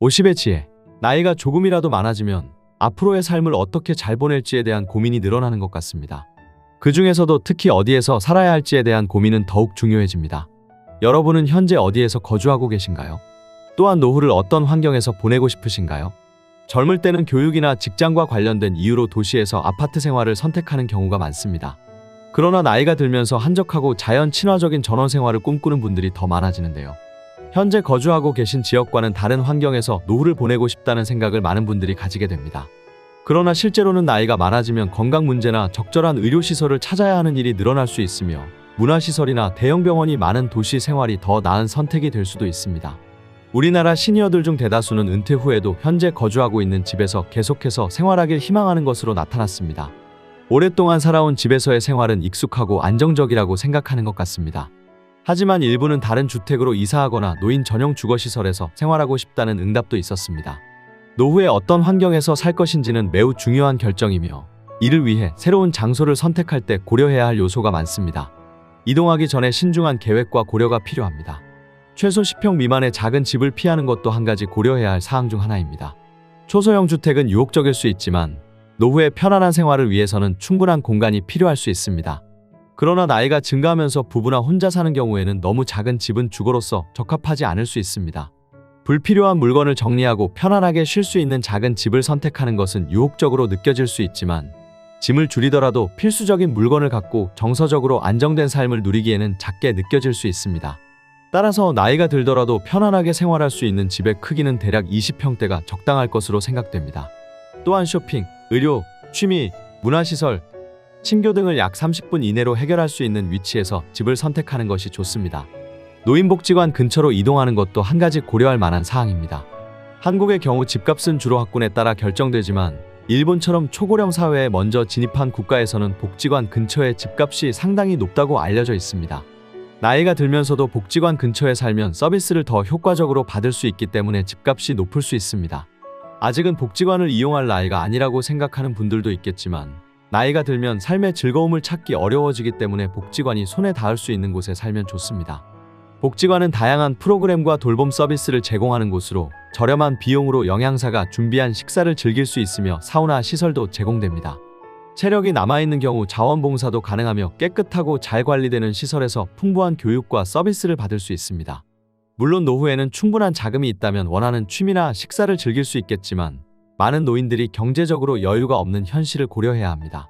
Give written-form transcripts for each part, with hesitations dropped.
50의 지혜. 나이가 조금이라도 많아지면 앞으로의 삶을 어떻게 잘 보낼지에 대한 고민이 늘어나는 것 같습니다. 그 중에서도 특히 어디에서 살아야 할지에 대한 고민은 더욱 중요해집니다. 여러분은 현재 어디에서 거주하고 계신가요? 또한 노후를 어떤 환경에서 보내고 싶으신가요? 젊을 때는 교육이나 직장과 관련된 이유로 도시에서 아파트 생활을 선택하는 경우가 많습니다. 그러나 나이가 들면서 한적하고 자연 친화적인 전원 생활을 꿈꾸는 분들이 더 많아지는데요. 현재 거주하고 계신 지역과는 다른 환경에서 노후를 보내고 싶다는 생각을 많은 분들이 가지게 됩니다. 그러나 실제로는 나이가 많아지면 건강 문제나 적절한 의료시설을 찾아야 하는 일이 늘어날 수 있으며 문화시설이나 대형 병원이 많은 도시 생활이 더 나은 선택이 될 수도 있습니다. 우리나라 시니어들 중 대다수는 은퇴 후에도 현재 거주하고 있는 집에서 계속해서 생활하길 희망하는 것으로 나타났습니다. 오랫동안 살아온 집에서의 생활은 익숙하고 안정적이라고 생각하는 것 같습니다. 하지만 일부는 다른 주택으로 이사하거나 노인 전용 주거시설에서 생활하고 싶다는 응답도 있었습니다. 노후에 어떤 환경에서 살 것인지는 매우 중요한 결정이며 이를 위해 새로운 장소를 선택할 때 고려해야 할 요소가 많습니다. 이동하기 전에 신중한 계획과 고려가 필요합니다. 최소 10평 미만의 작은 집을 피하는 것도 한 가지 고려해야 할 사항 중 하나입니다. 초소형 주택은 유혹적일 수 있지만 노후의 편안한 생활을 위해서는 충분한 공간이 필요할 수 있습니다. 그러나 나이가 증가하면서 부부나 혼자 사는 경우에는 너무 작은 집은 주거로서 적합하지 않을 수 있습니다. 불필요한 물건을 정리하고 편안하게 쉴 수 있는 작은 집을 선택하는 것은 유혹적으로 느껴질 수 있지만 짐을 줄이더라도 필수적인 물건을 갖고 정서적으로 안정된 삶을 누리기에는 작게 느껴질 수 있습니다. 따라서 나이가 들더라도 편안하게 생활할 수 있는 집의 크기는 대략 20평대가 적당할 것으로 생각됩니다. 또한 쇼핑, 의료, 취미, 문화시설, 친교 등을 약 30분 이내로 해결할 수 있는 위치에서 집을 선택하는 것이 좋습니다. 노인복지관 근처로 이동하는 것도 한 가지 고려할 만한 사항입니다. 한국의 경우 집값은 주로 학군에 따라 결정되지만 일본처럼 초고령 사회에 먼저 진입한 국가에서는 복지관 근처의 집값이 상당히 높다고 알려져 있습니다. 나이가 들면서도 복지관 근처에 살면 서비스를 더 효과적으로 받을 수 있기 때문에 집값이 높을 수 있습니다. 아직은 복지관을 이용할 나이가 아니라고 생각하는 분들도 있겠지만 나이가 들면 삶의 즐거움을 찾기 어려워지기 때문에 복지관이 손에 닿을 수 있는 곳에 살면 좋습니다. 복지관은 다양한 프로그램과 돌봄 서비스를 제공하는 곳으로 저렴한 비용으로 영양사가 준비한 식사를 즐길 수 있으며 사우나 시설도 제공됩니다. 체력이 남아있는 경우 자원봉사도 가능하며 깨끗하고 잘 관리되는 시설에서 풍부한 교육과 서비스를 받을 수 있습니다. 물론 노후에는 충분한 자금이 있다면 원하는 취미나 식사를 즐길 수 있겠지만 많은 노인들이 경제적으로 여유가 없는 현실을 고려해야 합니다.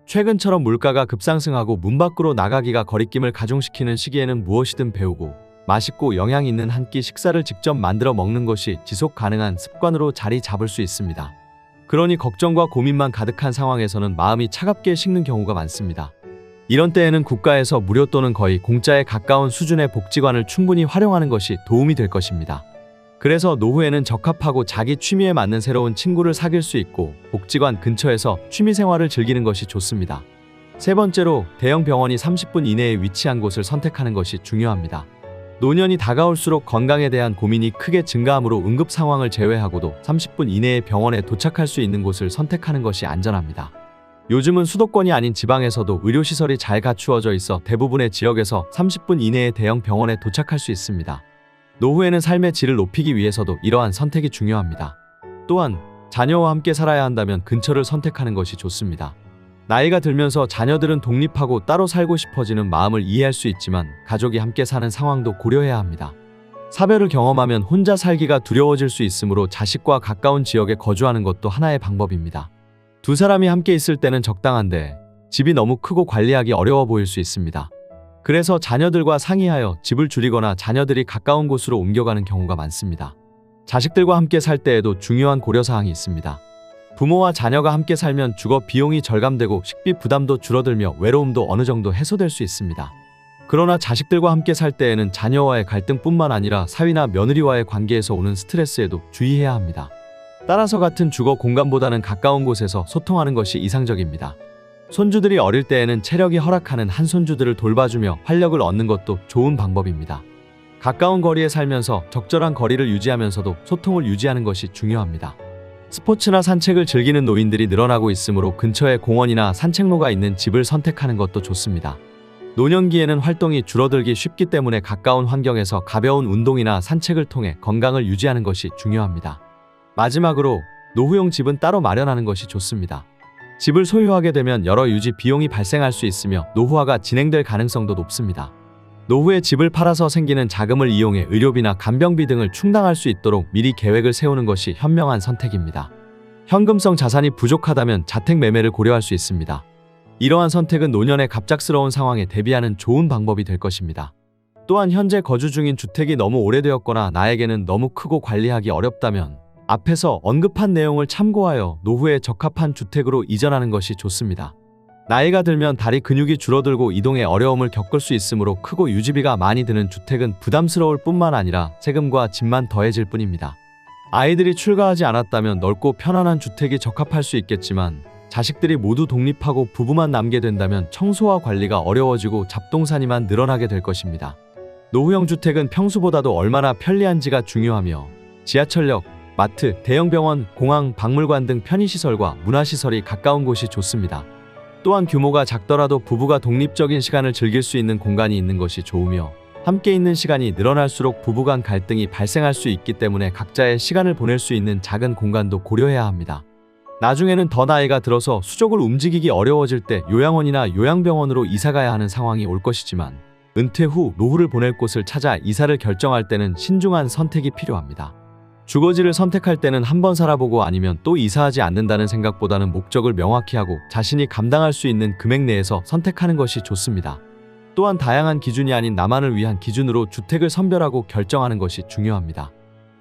최근처럼 물가가 급상승하고 문 밖으로 나가기가 거리낌을 가중시키는 시기에는 무엇이든 배우고 맛있고 영양 있는 한 끼 식사를 직접 만들어 먹는 것이 지속 가능한 습관으로 자리 잡을 수 있습니다. 그러니 걱정과 고민만 가득한 상황에서는 마음이 차갑게 식는 경우가 많습니다. 이런 때에는 국가에서 무료 또는 거의 공짜에 가까운 수준의 복지관을 충분히 활용하는 것이 도움이 될 것입니다. 그래서 노후에는 적합하고 자기 취미에 맞는 새로운 친구를 사귈 수 있고 복지관 근처에서 취미생활을 즐기는 것이 좋습니다. 세 번째로 대형 병원이 30분 이내에 위치한 곳을 선택하는 것이 중요합니다. 노년이 다가올수록 건강에 대한 고민이 크게 증가하므로 응급 상황을 제외하고도 30분 이내에 병원에 도착할 수 있는 곳을 선택하는 것이 안전합니다. 요즘은 수도권이 아닌 지방에서도 의료시설이 잘 갖추어져 있어 대부분의 지역에서 30분 이내에 대형 병원에 도착할 수 있습니다. 노후에는 삶의 질을 높이기 위해서도 이러한 선택이 중요합니다. 또한 자녀와 함께 살아야 한다면 근처를 선택하는 것이 좋습니다. 나이가 들면서 자녀들은 독립하고 따로 살고 싶어지는 마음을 이해할 수 있지만 가족이 함께 사는 상황도 고려해야 합니다. 사별을 경험하면 혼자 살기가 두려워질 수 있으므로 자식과 가까운 지역에 거주하는 것도 하나의 방법입니다. 두 사람이 함께 있을 때는 적당한데 집이 너무 크고 관리하기 어려워 보일 수 있습니다. 그래서 자녀들과 상의하여 집을 줄이거나 자녀들이 가까운 곳으로 옮겨가는 경우가 많습니다. 자식들과 함께 살 때에도 중요한 고려사항이 있습니다. 부모와 자녀가 함께 살면 주거 비용이 절감되고 식비 부담도 줄어들며 외로움도 어느 정도 해소될 수 있습니다. 그러나 자식들과 함께 살 때에는 자녀와의 갈등뿐만 아니라 사위나 며느리와의 관계에서 오는 스트레스에도 주의해야 합니다. 따라서 같은 주거 공간보다는 가까운 곳에서 소통하는 것이 이상적입니다. 손주들이 어릴 때에는 체력이 허락하는 한 손주들을 돌봐주며 활력을 얻는 것도 좋은 방법입니다. 가까운 거리에 살면서 적절한 거리를 유지하면서도 소통을 유지하는 것이 중요합니다. 스포츠나 산책을 즐기는 노인들이 늘어나고 있으므로 근처에 공원이나 산책로가 있는 집을 선택하는 것도 좋습니다. 노년기에는 활동이 줄어들기 쉽기 때문에 가까운 환경에서 가벼운 운동이나 산책을 통해 건강을 유지하는 것이 중요합니다. 마지막으로 노후용 집은 따로 마련하는 것이 좋습니다. 집을 소유하게 되면 여러 유지 비용이 발생할 수 있으며 노후화가 진행될 가능성도 높습니다. 노후에 집을 팔아서 생기는 자금을 이용해 의료비나 간병비 등을 충당할 수 있도록 미리 계획을 세우는 것이 현명한 선택입니다. 현금성 자산이 부족하다면 자택 매매를 고려할 수 있습니다. 이러한 선택은 노년의 갑작스러운 상황에 대비하는 좋은 방법이 될 것입니다. 또한 현재 거주 중인 주택이 너무 오래되었거나 나에게는 너무 크고 관리하기 어렵다면 앞에서 언급한 내용을 참고하여 노후에 적합한 주택으로 이전하는 것이 좋습니다. 나이가 들면 다리 근육이 줄어들고 이동에 어려움을 겪을 수 있으므로 크고 유지비가 많이 드는 주택은 부담스러울 뿐만 아니라 세금과 짐만 더해질 뿐입니다. 아이들이 출가하지 않았다면 넓고 편안한 주택이 적합할 수 있겠지만 자식들이 모두 독립하고 부부만 남게 된다면 청소와 관리가 어려워지고 잡동사니만 늘어나게 될 것입니다. 노후형 주택은 평수보다도 얼마나 편리한지가 중요하며 지하철역, 마트, 대형 병원, 공항, 박물관 등 편의시설과 문화시설이 가까운 곳이 좋습니다. 또한 규모가 작더라도 부부가 독립적인 시간을 즐길 수 있는 공간이 있는 것이 좋으며 함께 있는 시간이 늘어날수록 부부간 갈등이 발생할 수 있기 때문에 각자의 시간을 보낼 수 있는 작은 공간도 고려해야 합니다. 나중에는 더 나이가 들어서 수족을 움직이기 어려워질 때 요양원이나 요양병원으로 이사가야 하는 상황이 올 것이지만 은퇴 후 노후를 보낼 곳을 찾아 이사를 결정할 때는 신중한 선택이 필요합니다. 주거지를 선택할 때는 한번 살아보고 아니면 또 이사하지 않는다는 생각보다는 목적을 명확히 하고 자신이 감당할 수 있는 금액 내에서 선택하는 것이 좋습니다. 또한 다양한 기준이 아닌 나만을 위한 기준으로 주택을 선별하고 결정하는 것이 중요합니다.